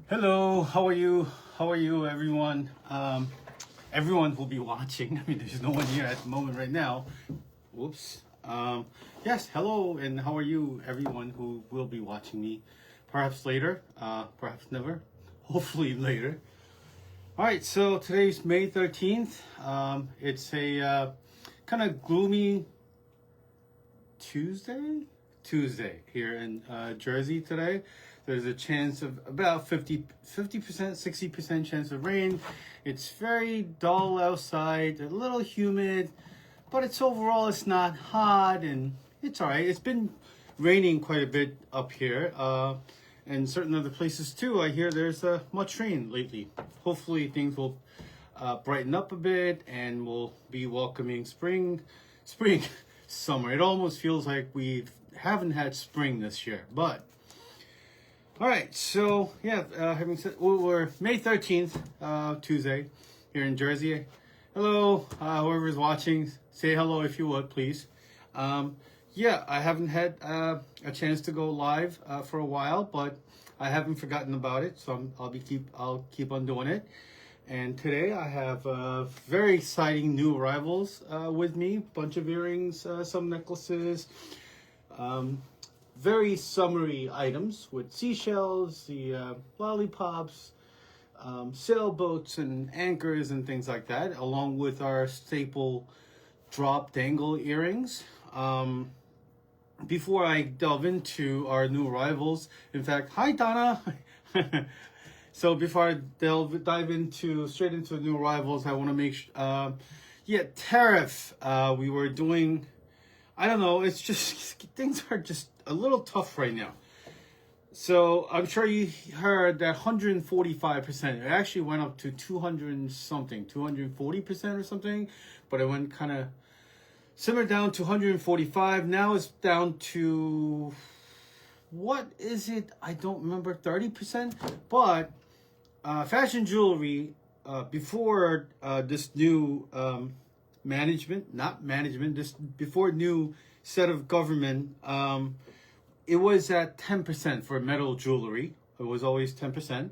Hello, how are you? How are you, everyone? Everyone will be watching. I mean, there's no one here at the moment right now. Whoops. Yes, hello, and how are you, everyone who will be watching me? Perhaps later, perhaps never. Hopefully later. All right, so today's May 13th. It's a kind of gloomy Tuesday here in Jersey today. There's a chance of about 50%, 60% chance of rain. It's very dull outside, a little humid, but it's not hot and it's all right. It's been raining quite a bit up here, and certain other places too. I hear there's much rain lately. Hopefully things will brighten up a bit and we'll be welcoming spring, summer. It almost feels like we haven't had spring this year, but all right, so yeah, having said, we're May 13th, Tuesday, here in Jersey. Hello, whoever's watching, say hello if you would, please. Yeah, I haven't had a chance to go live for a while, but I haven't forgotten about it, so I'll keep on doing it. And today I have very exciting new arrivals with me. Bunch of earrings, some necklaces. Very summery items with seashells, the lollipops, sailboats and anchors and things like that, along with our staple drop dangle earrings. Before I delve into our new arrivals, in fact, hi Donna. So before I dive straight into the new arrivals, I want to make sure, tariff. We were doing, I don't know, it's just, things are just a little tough right now. So I'm sure you heard that 145%, it actually went up to 200 and something, 240% or something, but it went kind of simmered down to 145. Now it's down to, what is it? I don't remember, 30%, but fashion jewelry, before this new before new set of government, it was at 10% for metal jewelry. It was always 10%.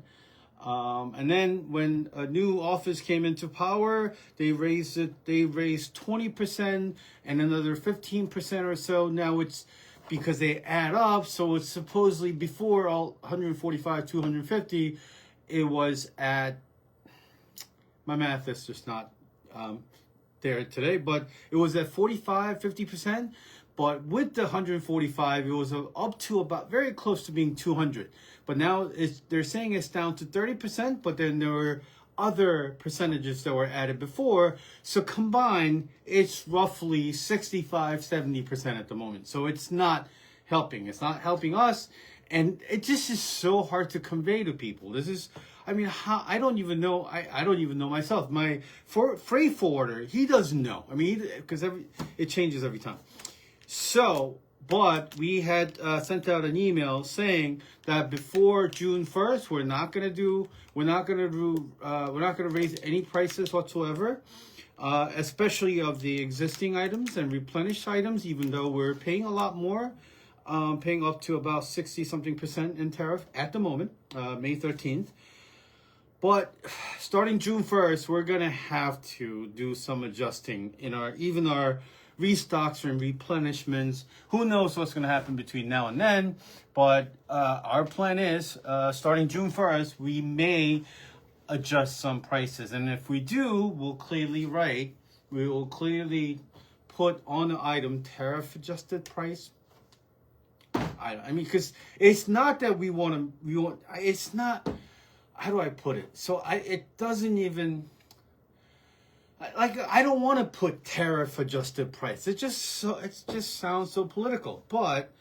And then when a new office came into power, they raised 20% and another 15% or so. Now it's because they add up. So it's supposedly before all 145, 250, it was at, my math is just not there today, but it was at 45, 50%. But with the 145, it was up to about very close to being 200. But now they're saying it's down to 30%, but then there were other percentages that were added before. So combined, it's roughly 65, 70% at the moment. So it's not helping. It's not helping us. And it just is so hard to convey to people. This is, I mean, I don't even know. I don't even know myself. My freight forwarder, he doesn't know. I mean, because it changes every time. So, but we had sent out an email saying that before June 1st, we're not gonna raise any prices whatsoever, especially of the existing items and replenished items. Even though we're paying a lot more, paying up to about 60-something% in tariff at the moment, May 13th. But starting June 1st, we're gonna have to do some adjusting in our restocks and replenishments. Who knows what's going to happen between now and then, but our plan is starting June 1st, we may adjust some prices. And if we do, we will clearly put on the item tariff adjusted price. I mean, because it's not that we want, it's not, how do I put it? So it doesn't even, like, I don't want to put tariff adjusted price. It just sounds so political. But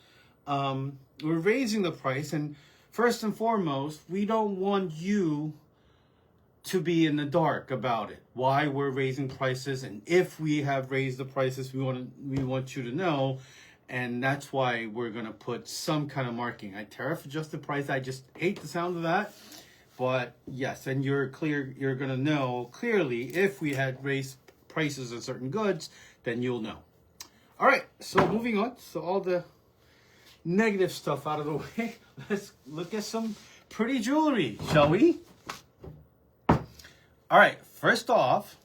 we're raising the price, and first and foremost, we don't want you to be in the dark about it. Why we're raising prices, and if we have raised the prices, we want you to know, and that's why we're gonna put some kind of marking. Tariff adjusted price. I just hate the sound of that. But yes, and you're going to know clearly if we had raised prices of certain goods, then you'll know. All right, so moving on. So all the negative stuff out of the way, let's look at some pretty jewelry, shall we? All right, first off,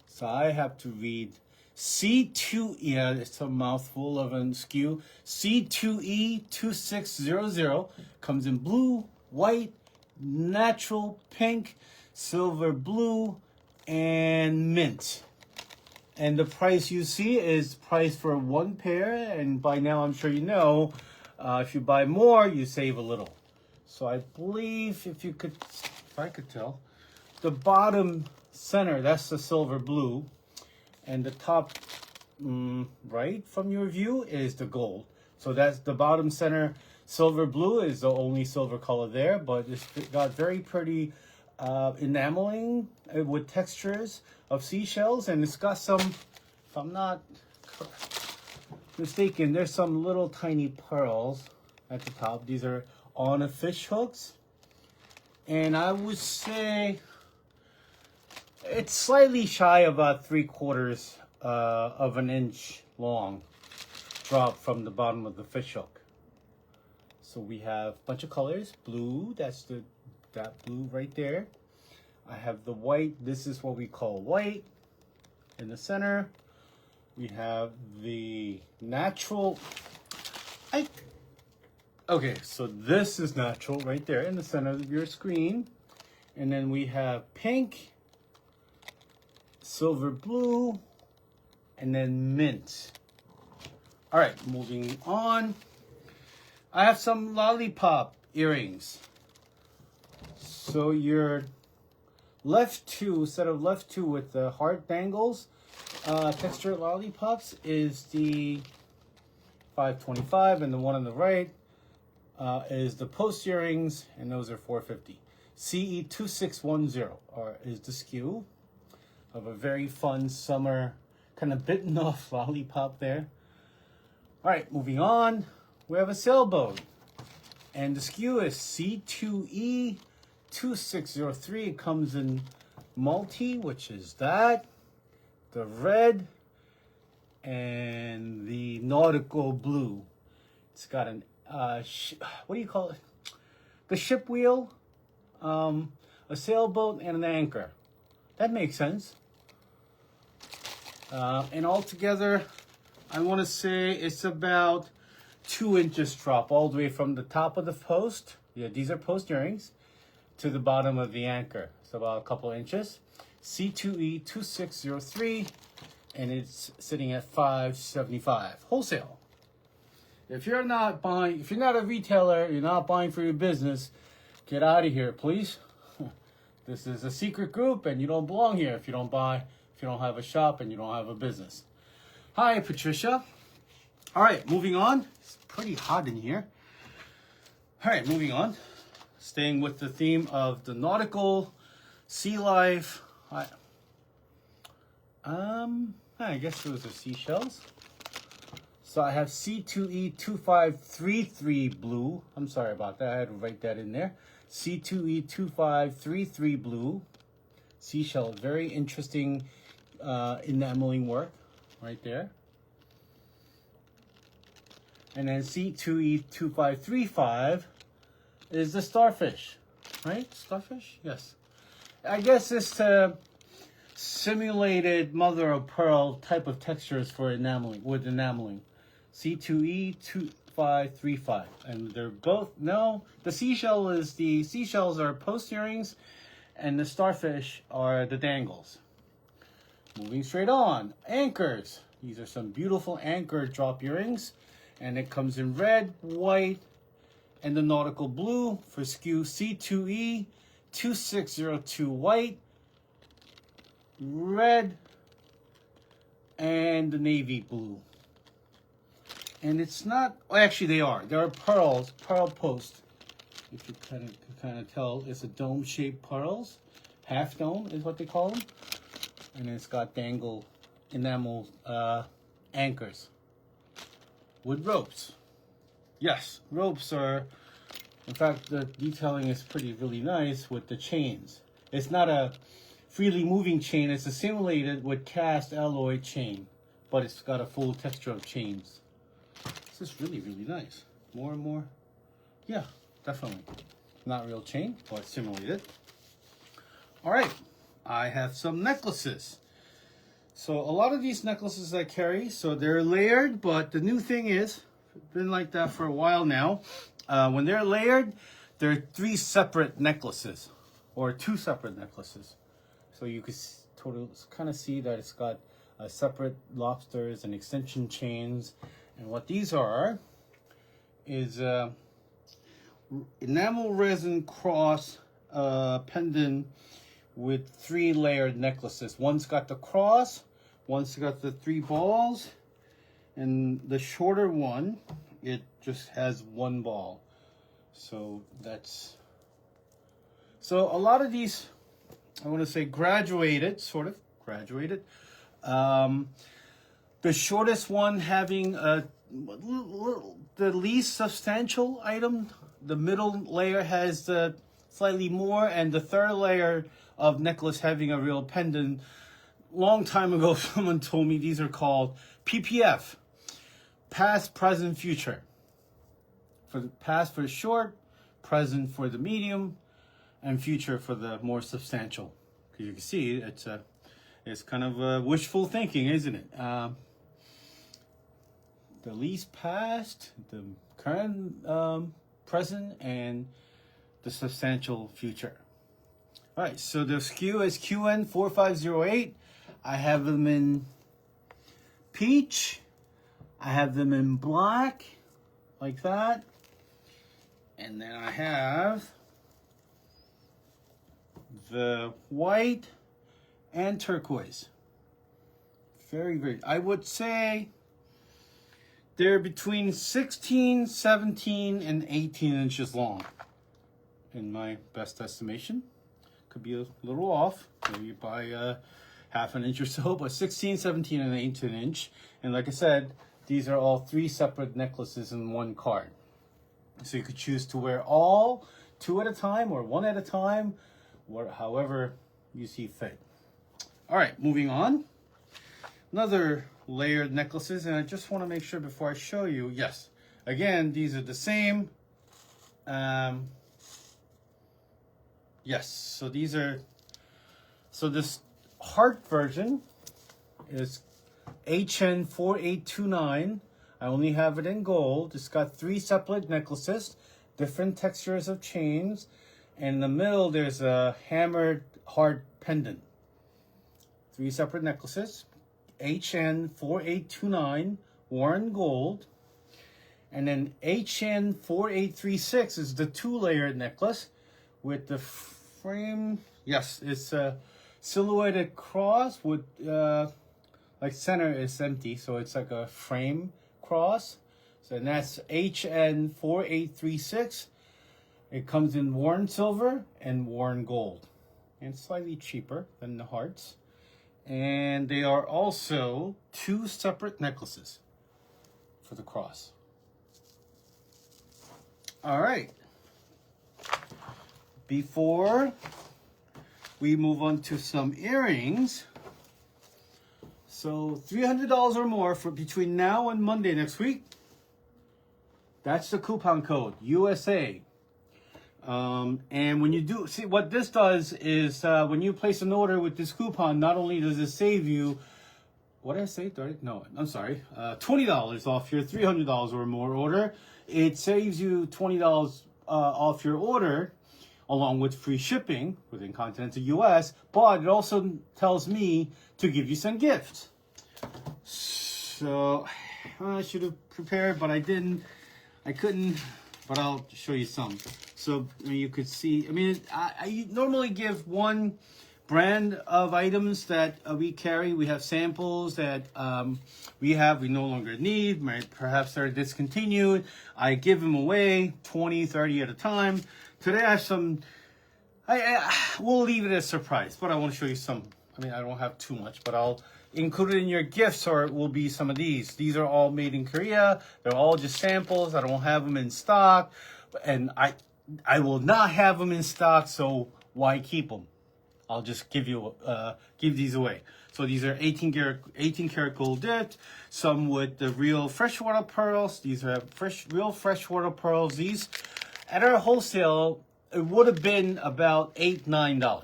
so I have to read C2, yeah, it's a mouthful of a SKU. C2E2600 comes in blue, white, natural, pink, silver blue, and mint. And the price you see is price for one pair, and by now I'm sure you know, if you buy more, you save a little. So I believe if I could tell, the bottom center, that's the silver blue, and the top right from your view is the gold. So that's the bottom center. Silver blue is the only silver color there, but it's got very pretty enameling with textures of seashells, and it's got some, if I'm not mistaken, there's some little tiny pearls at the top. These are on a fish hooks, and I would say it's slightly shy of about 3/4 of an inch long drop from the bottom of the fish hook. So we have a bunch of colors. Blue, that's that blue right there. I have the white, this is what we call white in the center. We have the natural, okay, so this is natural right there in the center of your screen. And then we have pink, silver blue, and then mint. All right, moving on. I have some lollipop earrings. So your left two, set of left two with the heart dangles, textured lollipops is the 525, and the one on the right is the post earrings, and those are 450. CE2610 is the SKU of a very fun summer kind of bitten off lollipop there. All right, moving on. We have a sailboat, and the SKU is C2E2603. It comes in multi, which is that, the red, and the nautical blue. It's got an what do you call it? The ship wheel, a sailboat, and an anchor. That makes sense. And altogether, I want to say it's about 2 inches drop all the way from the top of the post. Yeah, these are post earrings to the bottom of the anchor. It's about a couple inches. C2E2603, and it's sitting at $5.75 wholesale. If you're not buying, if you're not a retailer, you're not buying for your business, get out of here, please. This is a secret group, and you don't belong here if you don't buy, if you don't have a shop, and you don't have a business. Hi, Patricia. All right, moving on. It's pretty hot in here. All right, moving on. Staying with the theme of the nautical, sea life. I guess those are seashells. So I have C2E2533 blue. I'm sorry about that. I had to write that in there. C2E2533 blue. Seashell. Very interesting enameling work right there. And then C2E2535 is the Starfish. Right? Starfish? Yes. I guess it's simulated mother of pearl type of textures for enameling, with enameling. C2E2535, and they're both, no, the seashells are post earrings, and the starfish are the dangles. Moving straight on, anchors. These are some beautiful anchor drop earrings, and it comes in red, white, and the nautical blue for SKU C2E2602 white, red, and the navy blue. And it's not, well, actually they are. There are pearls, pearl post. If you can kind of tell, it's a dome-shaped pearls. Half dome is what they call them. And it's got dangle enamel anchors with ropes. Yes, ropes are, in fact, the detailing is really nice with the chains. It's not a freely moving chain. It's a simulated with cast alloy chain, but it's got a full texture of chains. This is really nice. More and more. yeah, definitely. Not real chain, but simulated. All right, I have some necklaces. So a lot of these necklaces I carry, so they're layered, but the new thing is, been like that for a while now. When they're layered, they're 3 separate necklaces, or 2 separate necklaces. So you can kind of see that it's got separate lobsters and extension chains. And what these are is enamel resin cross pendant with 3 layered necklaces. One's got the cross, one's got the 3 balls, and the shorter one, it just has 1 ball. So that's, so a lot of these, I want to say graduated, sort of graduated. The shortest one having the least substantial item. The middle layer has the slightly more, and the 3rd layer of necklace having a real pendant. Long time ago, someone told me these are called PPF, past, present, future. For the past for the short, present for the medium, and future for the more substantial. Because you can see it's kind of wishful thinking, isn't it? The least past, the current, present, and the substantial future. All right, so the SKU is QN4508. I have them in peach. I have them in black, like that. And then I have the white and turquoise. Very great. I would say they're between 16, 17, and 18 inches long, in my best estimation. Could be a little off, maybe by half an inch or so, but 16, 17, and 18 inch. And like I said, these are all 3 separate necklaces in 1 card. So you could choose to wear all 2 at a time or 1 at a time, or however you see fit. All right, moving on. Another layered necklaces, and I just want to make sure before I show you, yes, again, these are the same. Yes, so these are, so this heart version is HN4829. I only have it in gold. It's got 3 separate necklaces, different textures of chains. And in the middle, there's a hammered heart pendant. 3 separate necklaces. HN4829, worn gold. And then HN4836 is the 2-layered necklace with the frame. Yes, it's a silhouetted cross with, like center is empty, so it's like a frame cross. So and that's HN4836. It comes in worn silver and worn gold, and slightly cheaper than the hearts. And they are also 2 separate necklaces for the cross. All right. Before we move on to some earrings, so $300 or more for between now and Monday next week. That's the coupon code, USA. And when you do, see what this does is when you place an order with this coupon, not only does it save you, what did I say? 30? No, I'm sorry, $20 off your $300 or more order. It saves you $20 off your order, along with free shipping within continental US, but it also tells me to give you some gifts. So I should have prepared, but I didn't. I couldn't, but I'll show you some. So you could see, I mean, I normally give 1 brand of items that we carry. We have samples that we no longer need, perhaps they're discontinued. I give them away 20, 30 at a time. Today I have some, we'll leave it as a surprise, but I want to show you some. I mean, I don't have too much, but I'll include it in your gifts, or it will be some of these. These are all made in Korea. They're all just samples. I don't have them in stock, and I will not have them in stock, so why keep them? I'll just give these away. So these are 18 karat gold dipped, some with the real freshwater pearls. These are real freshwater pearls. These at our wholesale, it would have been about $8, $9.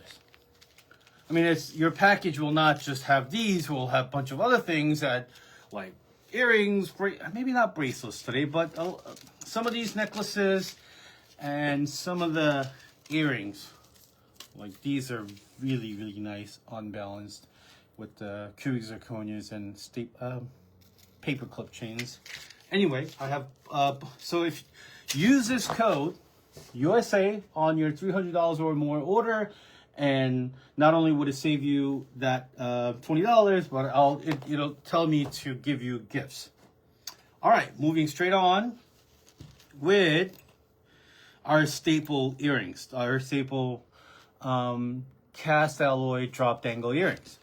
I mean, your package will not just have these. We'll have a bunch of other things that, like earrings, maybe not bracelets today, but some of these necklaces and some of the earrings. Like these are really, really nice, unbalanced, with the cubic zirconias and paper clip chains. Anyway, I have, so if you use this code, USA, on your $300 or more order, and not only would it save you that $20, but it'll tell me to give you gifts. All right, moving straight on with our staple earrings, our staple cast alloy drop dangle earrings.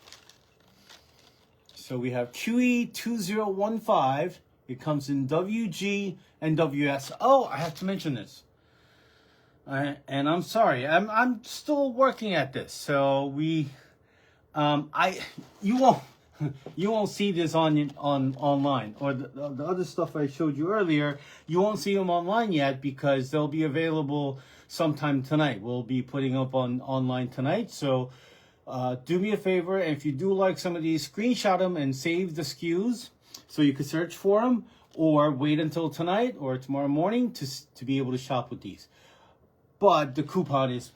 So we have QE2015. It comes in WG and WS. Oh, I have to mention this. And I'm sorry, I'm still working at this. So you won't see this on online, or the other stuff I showed you earlier. You won't see them online yet because they'll be available sometime tonight. We'll be putting up online tonight. So do me a favor, and if you do like some of these, screenshot them and save the SKUs so you can search for them, or wait until tonight or tomorrow morning to be able to shop with these. But the coupon is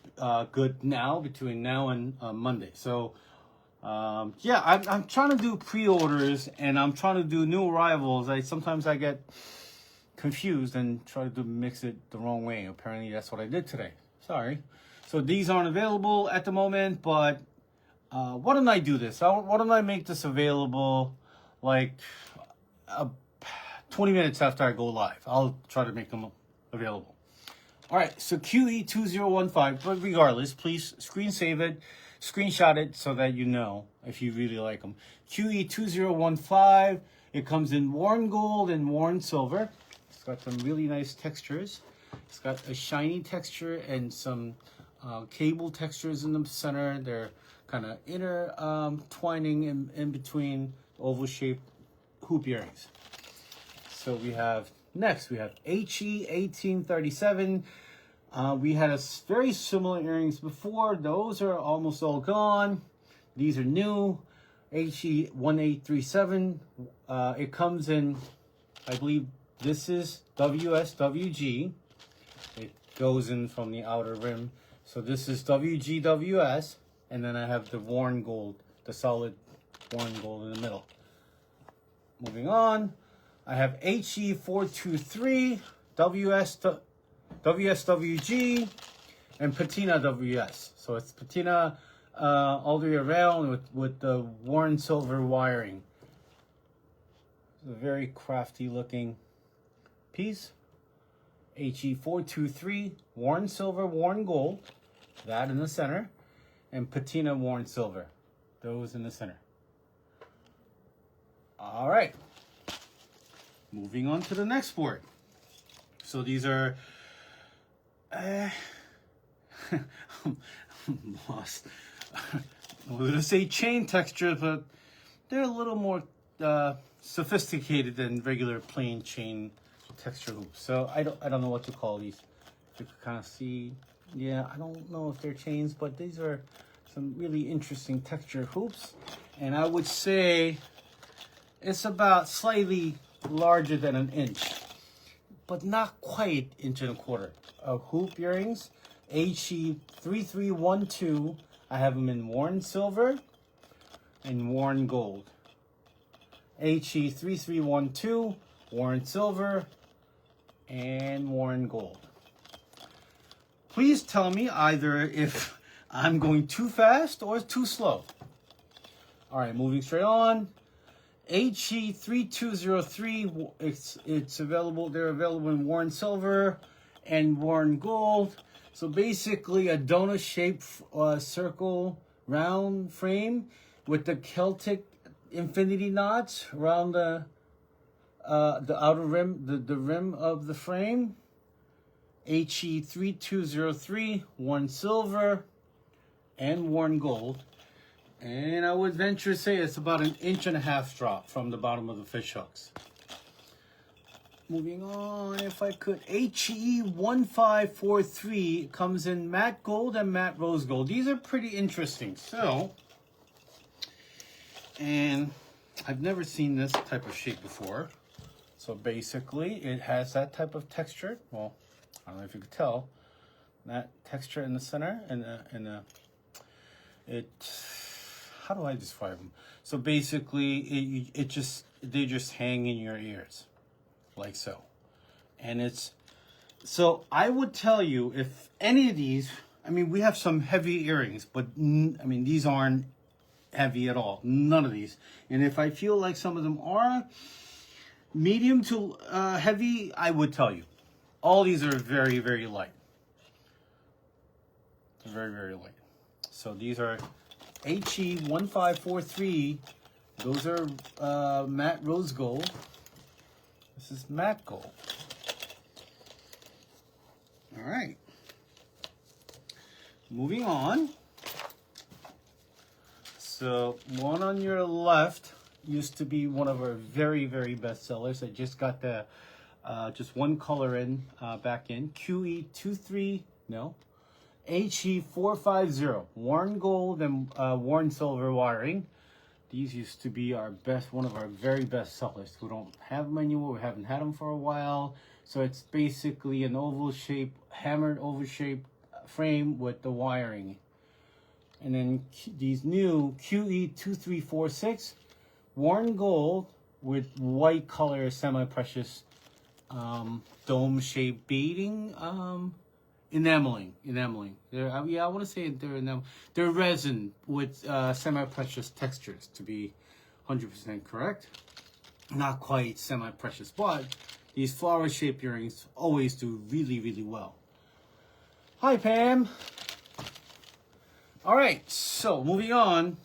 good now, between now and Monday. So, yeah, I'm trying to do pre-orders, and I'm trying to do new arrivals. Sometimes I get confused and try to mix it the wrong way. Apparently, that's what I did today. Sorry. So these aren't available at the moment, but why don't I do this? Why don't I make this available like 20 minutes after I go live? I'll try to make them available. All right, so QE2015, but regardless, please screen save it, screenshot it so that you know if you really like them. QE2015, it comes in worn gold and worn silver. It's got some really nice textures. It's got a shiny texture and some cable textures in the center. They're kind of intertwining in between oval-shaped hoop earrings. So we have HE1837. We had a very similar earrings before. Those are almost all gone. These are new. HE1837. It comes in, I believe this is WSWG. It goes in from the outer rim. So this is WGWS. And then I have the worn gold, the solid worn gold in the middle. Moving on. I have HE423, WSWG, and Patina WS. So it's Patina all the way around with the worn silver wiring. It's a very crafty looking piece. HE423, worn silver, worn gold. That in the center. And Patina worn silver. Those in the center. All right. Moving on to the next board. So these are, I'm lost. I'm going to say chain texture, but they're a little more sophisticated than regular plain chain texture hoops. So I don't know what to call these. You can kind of see, yeah, I don't know if they're chains, but these are some really interesting texture hoops. And I would say it's about slightly larger than an inch, but not quite inch and a quarter. Hoop earrings, HE3312. I have them in worn silver and worn gold. HE3312, worn silver and worn gold. Please tell me either if I'm going too fast or too slow. All right, moving straight on. HE3203, it's available. They're available in worn silver and worn gold. So basically a donut-shaped circle round frame with the Celtic infinity knots around the outer rim, the rim of the frame. HE3203, worn silver and worn gold. And I would venture to say it's about an 1.5 inch drop from the bottom of the fish hooks. moving on, if I could, HE1543 comes in matte gold and matte rose gold. These are pretty interesting. So, and I've never seen this type of shape before. So basically, it has that type of texture. Well, I don't know if you could tell. That texture in the center, and how do I describe them? So basically, they just hang in your ears, like so. And it's, so I would tell you, if any of these, I mean, we have some heavy earrings, but I mean, these aren't heavy at all. None of these. And if I feel like some of them are medium to heavy, I would tell you. All these are very, very light. Very, very light. So these are HE1543. Those are matte rose gold. This is matte gold. All right. Moving on. So one on your left used to be one of our very, very best sellers. I just got the just one color in back in HE450, worn gold and worn silver wiring. These used to be our best, one of our very best sellers. We don't have them anymore. We haven't had them for a while. So it's basically an oval shape, hammered oval shape frame with the wiring. And then these new QE2346, worn gold with white color semi-precious dome shape beading. Enameling. They're, yeah, I want to say they're resin with semi-precious textures, to be 100% correct. Not quite semi-precious, but these flower-shaped earrings always do really, really well. Hi, Pam. All right, so moving on.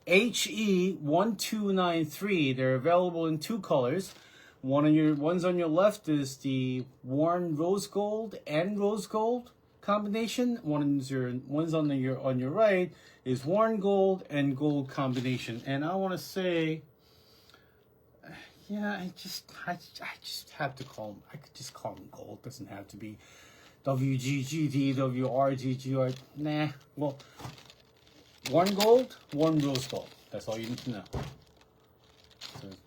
HE1293. They're available in two colors. One's on your left is the worn rose gold and rose gold combination. One's on your right is worn gold and gold combination. And I want to say, yeah, I just have to call them. I could just call them gold. It doesn't have to be WGGD, WRGG. Nah. Well, worn gold, worn rose gold. That's all you need to know.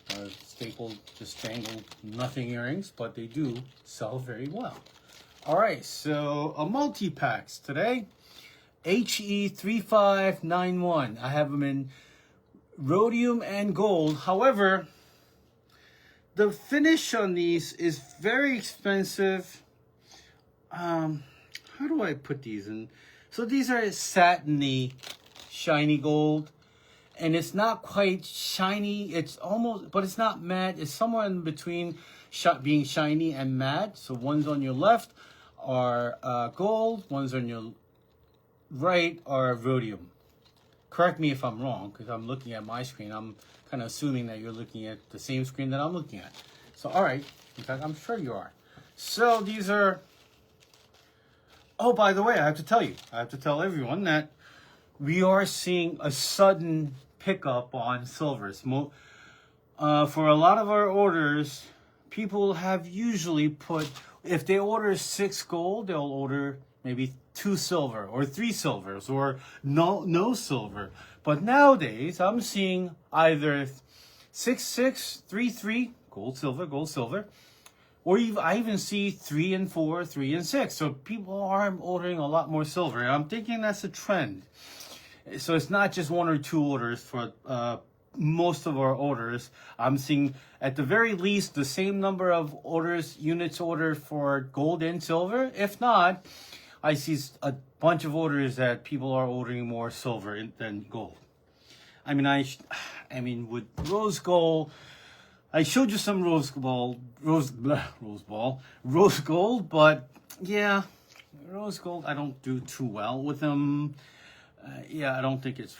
So, staple, just Dangle, nothing earrings, but they do sell very well. All right, so a multi-packs today. HE3591. I have them in rhodium and gold. However, the finish on these is very expensive. How do I put these in? So these are satiny, shiny gold. And it's not quite shiny. It's almost, but it's not matte. It's somewhere in between being shiny and matte. So ones on your left are gold. Ones on your right are rhodium. Correct me if I'm wrong, because I'm looking at my screen. I'm kind of assuming that you're looking at the same screen that I'm looking at. So, all right. In fact, I'm sure you are. So these are... Oh, by the way, I have to tell you. I have to tell everyone that we are seeing a sudden pickup on silvers. For a lot of our orders, people have usually put, if they order 6 gold, they'll order maybe 2 silver or 3 silvers or no silver. But nowadays, I'm seeing either 6, 3, gold, silver, or I even see 3 and 4, 3 and 6. So people are ordering a lot more silver. And I'm thinking that's a trend. So it's not just 1 or 2 orders for most of our orders. I'm seeing at the very least the same number of units ordered for gold and silver. If not, I see a bunch of orders that people are ordering more silver than gold. I mean, with rose gold, I showed you some rose gold, but yeah, rose gold, I don't do too well with them. Yeah, I don't think it's...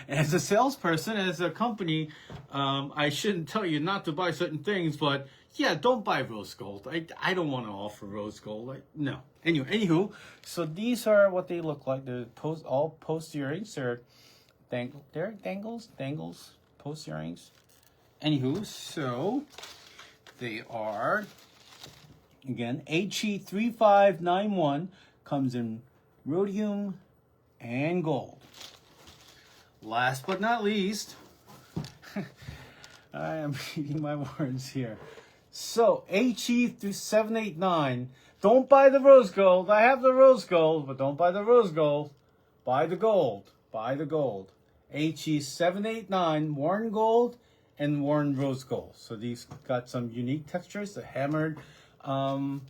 As a salesperson, as a company, I shouldn't tell you not to buy certain things, but yeah, don't buy rose gold. I don't want to offer rose gold. No. Anywho, so these are what they look like. They're all post earrings. They're dangles, post earrings. Anywho, so They are, again, HE3591, comes in rhodium and gold. Last but not least, I am reading my words here. So, HE789, don't buy the rose gold. I have the rose gold, but don't buy the rose gold. Buy the gold. Buy the gold. HE789, worn gold and worn rose gold. So these got some unique textures. The hammered wire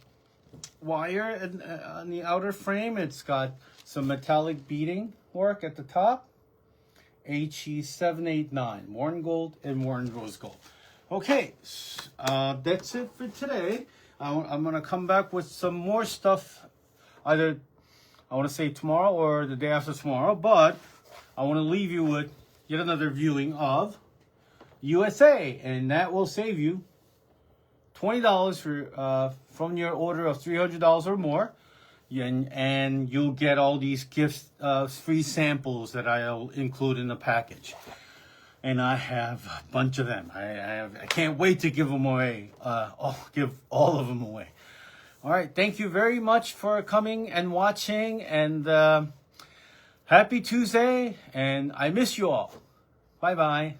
on the outer frame. It's got some metallic beading work at the top. HE789, worn gold and worn rose gold. Okay, that's it for today. I'm going to come back with some more stuff, either I want to say tomorrow or the day after tomorrow, but I want to leave you with yet another viewing of USA, and that will save you $20 for from your order of $300 or more, and you'll get all these gifts, free samples that I'll include in the package. And I have a bunch of them. I can't wait to give them away. I'll give all of them away. All right. Thank you very much for coming and watching. And happy Tuesday. And I miss you all. Bye-bye.